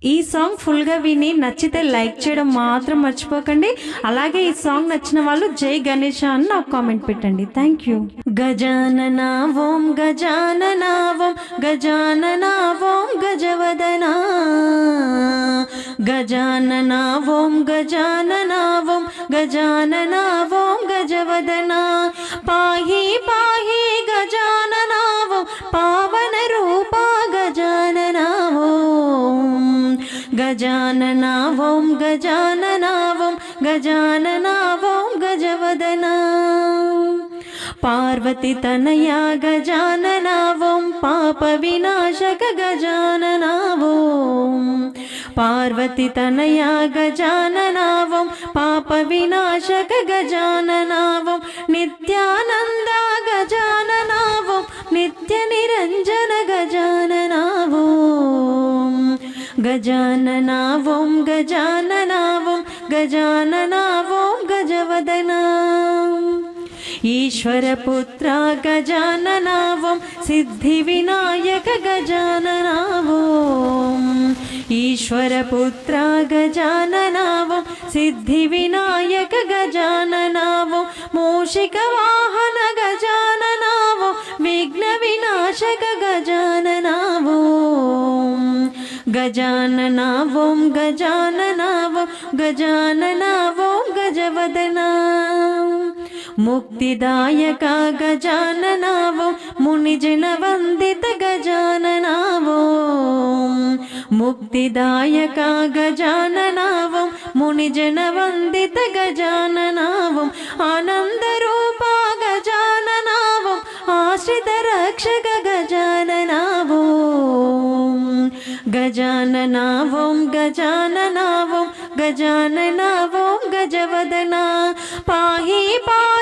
ఈ సాంగ్ ఫుల్గా విని నచ్చితే లైక్ చేయడం మాత్రం మర్చిపోకండి. అలాగే ఈ సాంగ్ నచ్చిన వాళ్ళు జై గణేష అని నాకు కామెంట్ పెట్టండి. Thank you. గజానన ఓం గజానన ఓం గజానన ఓం గజవదన గజానన ఓం గజానన ఓం గజానన ఓం గజవదన పాహి పాహి గజానన ఓం పావన రూప గజానన ఓం గజానన ఓం గజానన ఓం గజానన ఓం గజవదన పార్వతి తనయా గజానన ఓం పాప వినాశక గజానన ఓం పార్వతి తనయా గజానన ఓం పాప వినాశక గజానన ఓం నిత్యానంద గజానన ఓం నిత్య నిరంజన గజానన ఓం గజానన ఓం గజానన ఓం గజానన ఓం గజవదన ఈశ్వరపుత్ర గజానన ఓం సిద్ధి వినాయక గజానన ఓం ఈశ్వరపుత్ర గజానన ఓం సిద్ధి వినాయక గజానన ఓం మూషిక వాహన గజానన ఓం విఘ్న వినాశక గజానన ఓం గజానన ఓం గజానన ఓం గజానన ఓం గజవదన ముక్తిదాయక గజానన ఓం మునిజన వందిత గజానన ఓం ముక్తిదాయక గజానన ఓం మునిజన వందిత గజానన ఓం ఆనంద రూప గజానన ఓం ఆశ్రిత రక్షక గజానన ఓం గజానన ఓం గజానన ఓం గజానన ఓం గజవదన పాహి పాహి